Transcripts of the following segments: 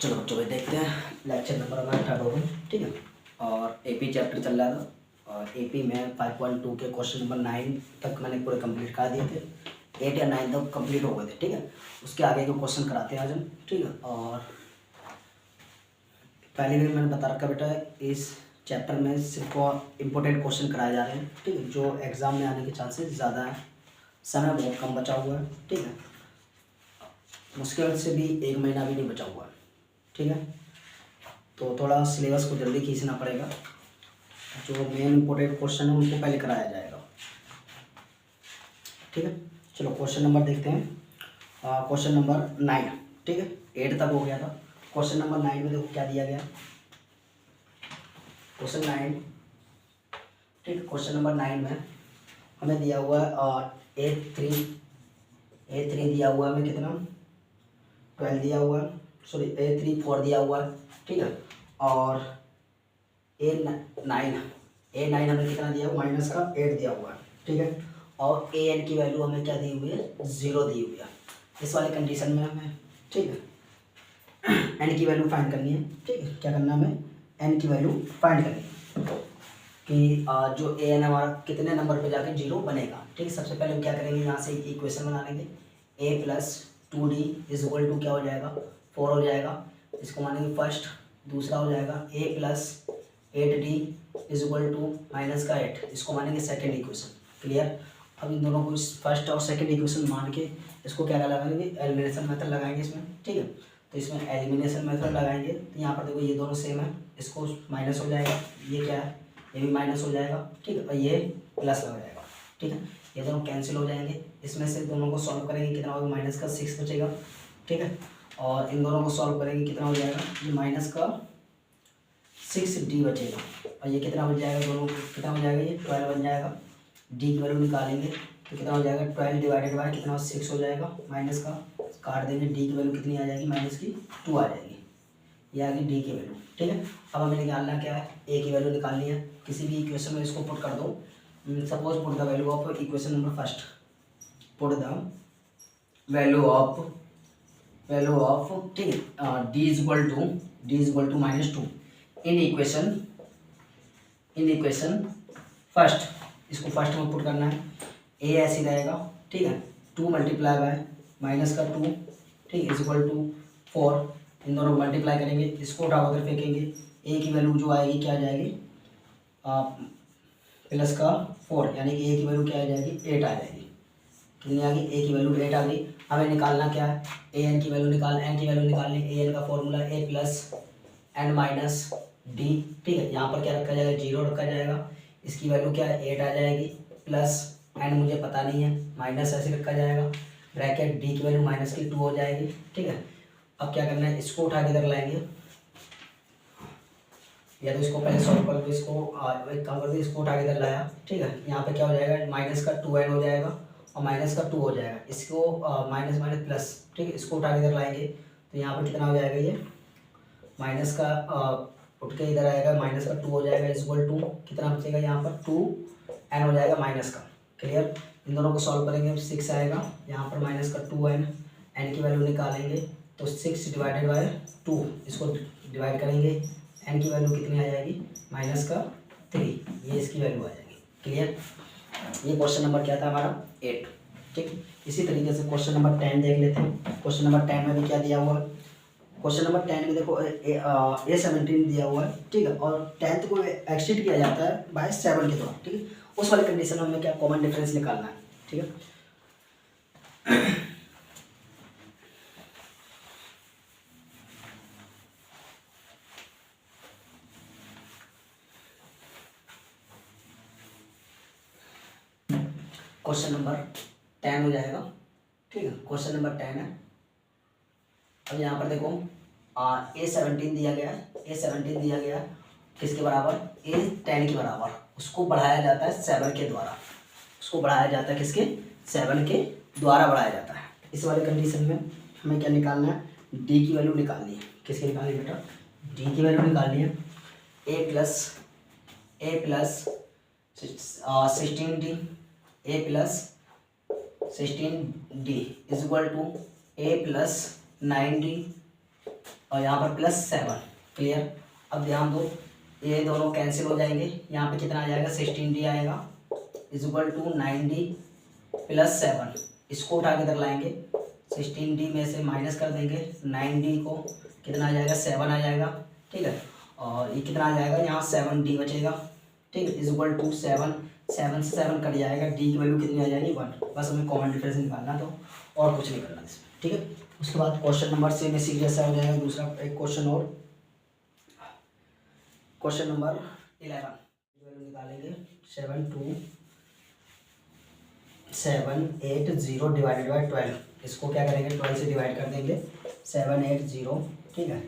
चलो बच्चों भाई देखते हैं लेक्चर नंबर हमारा 38 ठीक है। और एपी चैप्टर चल रहा था और एपी में 5.2 के क्वेश्चन नंबर 9 तक मैंने पूरे कंप्लीट करा दिए थे। 8 या 9 तक कंप्लीट हो गए थे ठीक है। उसके आगे के क्वेश्चन कराते हैं आज हम ठीक है। और पहले भी मैंने बता रखा बेटा इस चैप्टर में सिर्फ इम्पोर्टेंट क्वेश्चन कराए जा रहे हैं ठीक है, जो एग्ज़ाम में आने के चांसेस ज़्यादा है। समय बहुत कम बचा हुआ है ठीक है, मुश्किल से भी 1 महीना भी नहीं बचा हुआ है ठीक है। तो थोड़ा सिलेबस को जल्दी खींचना पड़ेगा, जो मेन इम्पोर्टेंट क्वेश्चन है उनको पहले कराया जाएगा ठीक है। चलो क्वेश्चन नंबर देखते हैं। क्वेश्चन नंबर 9 ठीक है, 8 तक हो गया था। क्वेश्चन नंबर 9 में देखो क्या दिया गया। क्वेश्चन 9 ठीक है, क्वेश्चन नंबर 9 में हमें दिया हुआ है A3 दिया हुआ है हमें कितना 12 दिया हुआ है, सॉरी A3 4 दिया हुआ है ठीक है। और A9 हमें कितना दिया हुआ माइनस का 8 दिया हुआ है ठीक है। और AN की वैल्यू हमें क्या दी हुई है 0 दी हुई है। इस वाले कंडीशन में हमें ठीक है n की वैल्यू फाइंड करनी है ठीक है। क्या करना है हमें n की वैल्यू फाइंड करनी है कि जो AN हमारा कितने नंबर पे जाके 0 बनेगा ठीक है। सबसे पहले हम क्या करेंगे, यहाँ से एक इक्वेशन बना लेंगे a + 2d = क्या हो जाएगा 4 हो जाएगा। इसको मानेंगे फर्स्ट। दूसरा हो जाएगा a + 8d = -8, इसको मानेंगे सेकेंड इक्वेशन। क्लियर। अब इन दोनों को फर्स्ट और सेकेंड इक्वेशन मान के इसको क्या लगाएंगे एलिमिनेशन मेथड लगाएंगे इसमें ठीक है। तो इसमें एलिमिनेशन मेथड लगाएंगे तो यहाँ पर देखो ये दोनों सेम है, इसको माइनस हो जाएगा, ये क्या है ये भी माइनस हो जाएगा ठीक है, और ये प्लस हो जाएगा ठीक है। ये दोनों कैंसिल हो जाएंगे, इसमें से दोनों को सॉल्व करेंगे कितना होगा -6 बचेगा ठीक है। और इन दोनों को सॉल्व करेंगे कितना हो जाएगा ये -6d बचेगा। और ये कितना बच जाएगा दोनों कितना हो जाएगा ये 12 बन जाएगा। डी की वैल्यू निकालेंगे तो कितना हो जाएगा 12 डिवाइडेड बाय कितना 6 हो जाएगा, माइनस का काट देंगे, डी की वैल्यू कितनी आ जाएगी -2 आ जाएगी। ये आ गई डी की वैल्यू ठीक है। अब हमें निकालना क्या है ए की वैल्यू निकालनी है। किसी भी इक्वेशन में इसको पुट कर दो। Suppose put the value of equation number first, put the value of ठीक है d = -2 इन इक्वेशन फर्स्ट। इसको फर्स्ट में पुट करना है। ए ऐसे रहेगा ठीक है 2 × -2 ठीक है =4। इन दोनों को मल्टीप्लाई करेंगे, इसको उठा कर फेंकेंगे, ए की वैल्यू जो आएगी क्या आ जाएगी +4, यानी कि ए की वैल्यू क्या आ जाएगी 8 आ जाएगी। कितनी आ गई ए की वैल्यू 8 आ गई। हमें निकालना क्या है एन की वैल्यू निकालनी। एन का फॉर्मूला a + n - d ठीक है। यहाँ पर क्या रखा जाएगा 0 रखा जाएगा, इसकी वैल्यू क्या है 8 आ जाएगी, प्लस n मुझे पता नहीं है माइनस ऐसे रखा जाएगा, ब्रैकेट d की वैल्यू -2 हो जाएगी ठीक है। अब क्या करना है इसको उठा के इधर लाएंगे, या तो इसको पहले सॉल्व कर दो, इसको एक काम कर दो इसको उठा के इधर लाया ठीक है। यहाँ पे क्या हो जाएगा -2n हो जाएगा और -2 हो जाएगा, इसको माइनस प्लस ठीक है। इसको उठा के इधर लाएंगे तो यहाँ पर कितना हो जाएगा ये माइनस का उठ के इधर आएगा -2 हो जाएगा = कितना बचेगा यहाँ पर 2n हो जाएगा माइनस का। क्लियर। इन दोनों को सॉल्व करेंगे 6 आएगा, यहाँ पर -2n, n की वैल्यू निकालेंगे तो 6 / 2, इसको डिवाइड करेंगे, n की वैल्यू कितनी आ जाएगी -3, ये इसकी वैल्यू आ जाएगी। क्लियर। ये क्वेश्चन नंबर क्या था हमारा 8 ठीक। इसी तरीके से क्वेश्चन नंबर 10 देख लेते हैं। क्वेश्चन नंबर 10 में भी क्या दिया हुआ है। क्वेश्चन नंबर 10 में देखो A17 दिया हुआ है ठीक है, और 10th को एक्सटेंड किया जाता है बाय 7 के द्वारा ठीक है। उस वाले कंडीशन में हमें क्या कॉमन डिफरेंस निकालना है ठीक है। क्वेश्चन नंबर 10 हो जाएगा ठीक है। क्वेश्चन नंबर 10 है। अब यहाँ पर देखो A17 दिया गया है, A17 दिया गया है किसके बराबर A10 के बराबर, उसको बढ़ाया जाता है 7 के द्वारा, उसको बढ़ाया जाता है किसके 7 के द्वारा बढ़ाया जाता है। इस वाले कंडीशन में हमें क्या निकालना है डी की वैल्यू निकालनी है। किसकी निकालनी है बेटा डी की वैल्यू निकालनी है। a + 16d = a + 9d और यहाँ पर +7। क्लियर। अब ध्यान दो, ये दोनों कैंसिल हो जाएंगे, यहाँ पे कितना आ जाएगा 16D आएगा = 9D + 7। इसको उठा के इधर लाएंगे, 16D में से माइनस कर देंगे 9D को, कितना आ जाएगा 7 आ जाएगा। ठीक है, और ये कितना आ जाएगा यहाँ 7D बचेगा। ठीक है, = 7, 7 से 7 कट जाएगा, D की वैल्यू कितनी आ जाएगी 1। बस हमें कॉमन डिफरेंस निकालना तो और कुछ नहीं करना इसमें। ठीक है, उसके बाद क्वेश्चन नंबर से में सीरियस हो जाएगा दूसरा एक क्वेश्चन और, क्वेश्चन नंबर 11 निकालेंगे। 72780 डिवाइडेड बाई 12। इसको क्या करेंगे 12 से डिवाइड कर देंगे, 780। ठीक है,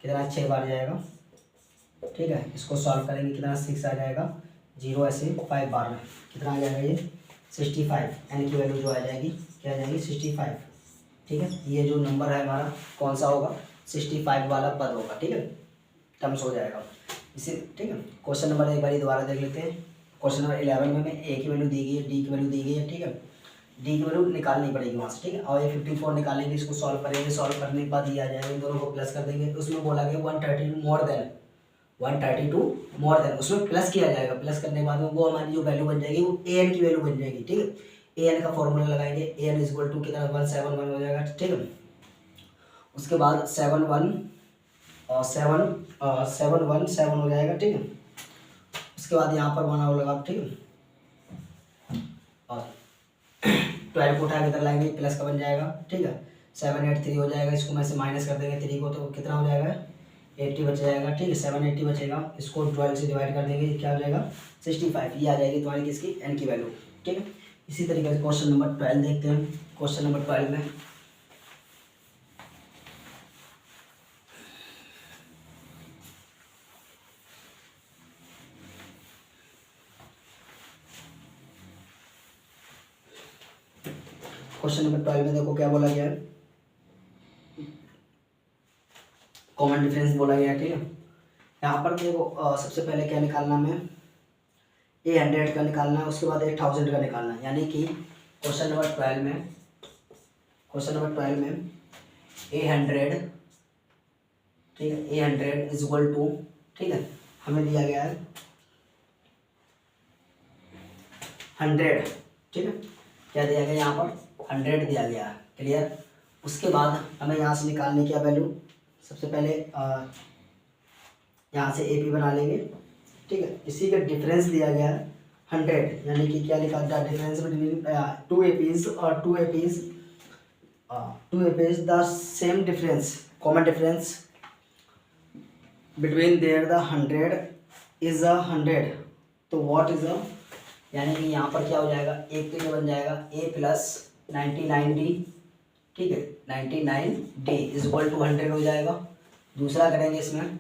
कितना 6 बार जाएगा। ठीक है, इसको सॉल्व करेंगे, कितना 6 आ जाएगा, 0 ऐसे 5 बार में कितना आ जाएगा ये 65। एन की वैल्यू जो आ जाएगी क्या आ जाएगी 65। ठीक है, ये जो नंबर है हमारा कौन सा होगा 65 वाला पद होगा। ठीक है, टर्म्स हो जाएगा इसे। ठीक है, क्वेश्चन नंबर एक बार दोबारा देख लेते हैं। क्वेश्चन नंबर 11 में हमें ए की वैल्यू दी गई है, डी की वैल्यू दी गई है। ठीक है, डी की वैल्यू निकालनी पड़ेगी वहाँ से। ठीक है, और ये 54 निकालेंगे, इसको सॉल्व करेंगे, सॉल्व करने के बाद ये आ जाएगा, इन दोनों को प्लस कर देंगे। तो उसमें बोला गया 132 मोर देन, उसमें प्लस किया जाएगा। प्लस करने के बाद में वो हमारी जो वैल्यू बन जाएगी वो ए एन की वैल्यू बन जाएगी। ठीक है, ए एन का फॉर्मूला लगाएंगे, ए एन = कितना 171 हो जाएगा। ठीक है, उसके बाद 717 हो जाएगा। ठीक है, उसके बाद यहाँ पर 1 और लगा। ठीक है, और 12 को उठा के इधर लाएंगे, प्लस का बन जाएगा। ठीक है, 783 हो जाएगा, इसको में से माइनस कर देंगे 3 को, तो कितना हो जाएगा 80 बच जाएगा। ठीक है, 780 बचेगा, इसको 12 से डिवाइड कर देंगे, क्या हो जाएगा 65। ये आ जाएगी तुम्हारी किसकी एन की वैल्यू। ठीक है, इसी तरीके से क्वेश्चन नंबर 12 देखते हैं। क्वेश्चन नंबर 12 में देखो क्या बोला गया है, कॉमन डिफरेंस बोला गया है। ठीक है, यहाँ पर देखो सबसे पहले क्या निकालना हमें, A100 का निकालना है, उसके बाद 1000 का निकालना है। यानी कि क्वेश्चन नंबर 12 में A100, ठीक है, A100 = ठीक है, हमें दिया गया है 100। ठीक है, क्या दिया गया यहाँ पर 100 दिया गया है। क्लियर। उसके बाद हमें यहाँ से निकालने की वैल्यू, सबसे पहले यहाँ से AP बना लेंगे। ठीक है, इसी का डिफरेंस दिया गया है 100, यानी कि क्या लिखा था डिफरेंस बिटवीन 2 APs और 2 APs the same difference, common difference between their the 100 is 100। तो व्हाट इज यानी कि यहाँ पर क्या हो जाएगा, एक तो ये बन जाएगा A + 99D। ठीक है, 99D = 100 हो जाएगा। दूसरा करेंगे इसमें,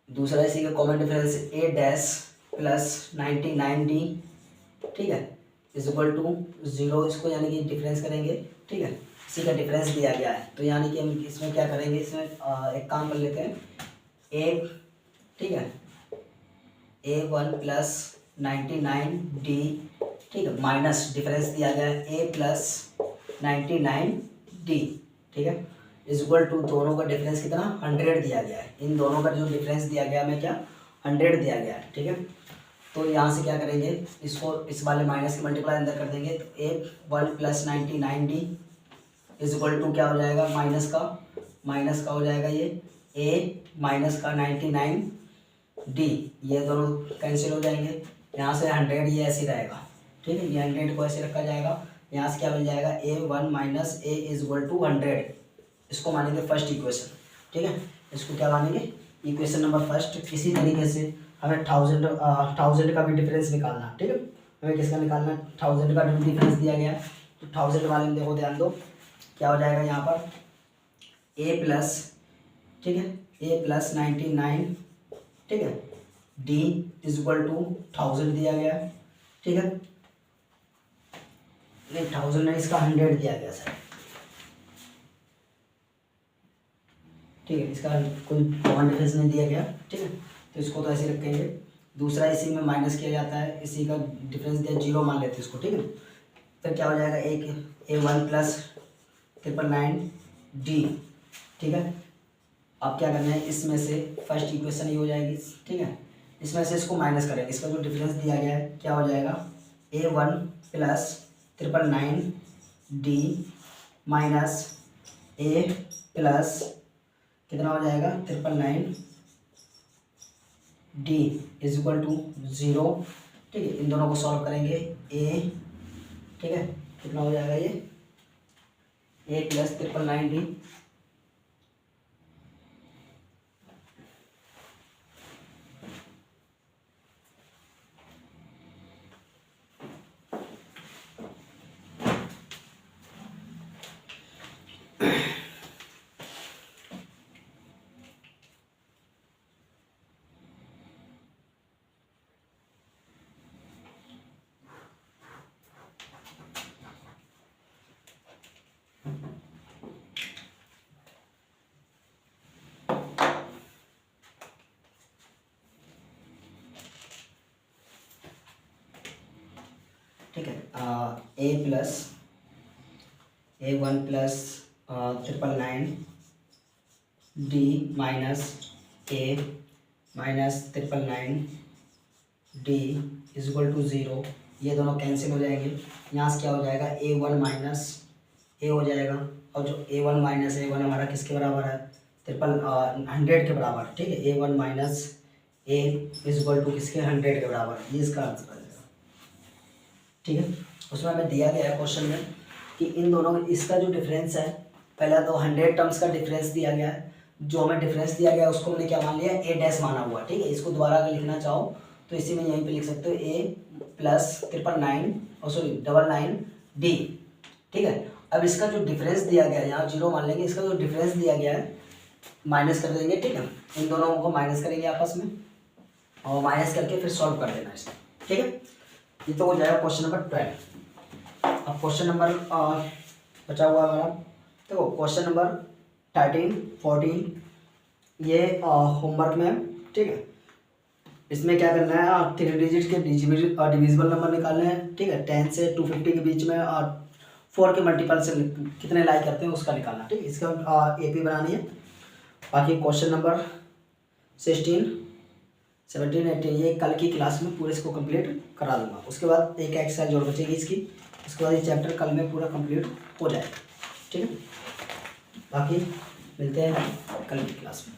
दूसरा इसी का कॉमन डिफरेंस A' + 99D। ठीक है, = 0, इसको यानी कि डिफरेंस करेंगे। ठीक है, इसी का डिफरेंस दिया गया है, तो यानी कि हम इसमें क्या करेंगे, इसमें एक काम कर लेते हैं A। ठीक है, A1 + 99D। ठीक है, माइनस डिफरेंस दिया गया है A + 99D। ठीक है, = दोनों का डिफरेंस कितना 100 दिया गया है। इन दोनों का जो डिफरेंस दिया गया हमें क्या 100 दिया गया है। ठीक है, तो यहाँ से क्या करेंगे, इसको इस वाले माइनस की मल्टीप्लाई अंदर कर देंगे, तो A1 + 99D = क्या हो जाएगा, माइनस का हो जाएगा ये A - 99D, ये दोनों कैंसिल हो जाएंगे। यहाँ से 100 ये ऐसे रहेगा। ठीक है, ये 100 को ऐसे रखा जाएगा। यहाँ से क्या बन जाएगा A1 - A = 100। इसको मानेंगे फर्स्ट इक्वेशन। ठीक है, इसको क्या मानेंगे इक्वेशन नंबर फर्स्ट। इसी तरीके से हमें 1000 का भी डिफरेंस निकालना। ठीक है, हमें किसका निकालना, 1000 का डिफरेंस दिया गया। तो 1000 वाले में देखो ध्यान दो, क्या हो जाएगा यहाँ पर A+, ठीक है, A + 99, ठीक है, D = 1000 दिया गया। ठीक है, नहीं 1000 नहीं, इसका 100 दिया गया सर। ठीक है, इसका कोई कॉमन डिफरेंस नहीं दिया गया। ठीक है, तो इसको तो ऐसे रखेंगे। दूसरा इसी में माइनस किया जाता है, इसी का डिफरेंस दिया 0 मान लेते हैं इसको। ठीक है, फिर क्या हो जाएगा A1 + 999, डी, ठीक है। अब क्या करना है, इसमें से फर्स्ट इक्वेशन ये हो जाएगी, ठीक है। इसमें से इसको माइनस करेंगे, इसका जो डिफरेंस दिया गया है क्या हो जाएगा, A1 प्लस 999 डी माइनस ए प्लस कितना हो जाएगा 999 डी इज इक्वल टू 0, ठीक है। इन दोनों को सॉल्व करेंगे, ए, ठीक है, कितना हो जाएगा ये ए प्लस 999 डी, ठीक है। A1 plus 999 D minus A minus 999 D is equal to 0, ये दोनों कैंसिल हो जाएंगे। यहाँ से क्या हो जाएगा, A1 माइनस ए हो जाएगा, और जो A1 माइनस A1 हमारा किसके बराबर है, 100 के बराबर, ठीक है। A1 minus A is equal to किसके 100 के बराबर, ये इसका आंसर आ जाएगा, ठीक है। उसमें हमें दिया गया है क्वेश्चन में कि इन दोनों इसका जो डिफरेंस है, पहला तो 100 टर्म्स का डिफरेंस दिया गया है, जो हमें डिफरेंस दिया गया है उसको हमने क्या मान लिया, ए डैश माना हुआ, ठीक है। इसको दोबारा अगर लिखना चाहो तो इसी में यहीं पे लिख सकते हो ए प्लस 999 डी, ठीक है। अब इसका जो डिफरेंस दिया गया है, यहाँ 0 मान लेंगे, इसका जो डिफरेंस दिया गया है माइनस कर देंगे, ठीक है। इन दोनों को माइनस करेंगे आपस में, और माइनस करके फिर सॉल्व कर देना इसको, ठीक है। ये तो हो जाएगा क्वेश्चन नंबर 12। अब क्वेश्चन नंबर बचा हुआ हमारा, देखो क्वेश्चन नंबर 13, 14 ये होमवर्क में, ठीक है। इसमें क्या करना है, 3 डिजिट के डिविजिबल नंबर निकालने हैं, ठीक है। 10 से 250 के बीच में, और 4 के मल्टीपल से कितने लाई करते हैं उसका निकालना, ठीक है। इसका AP बनानी है। बाकी क्वेश्चन नंबर 16, 17, 18 ये कल की क्लास में पूरे इसको कंप्लीट करा दूंगा। उसके बाद एक एक्सरसाइज और बचेगी इसकी, उसके बाद ये चैप्टर कल में पूरा कंप्लीट हो जाएगा, ठीक है। बाकी मिलते हैं कल की क्लास में।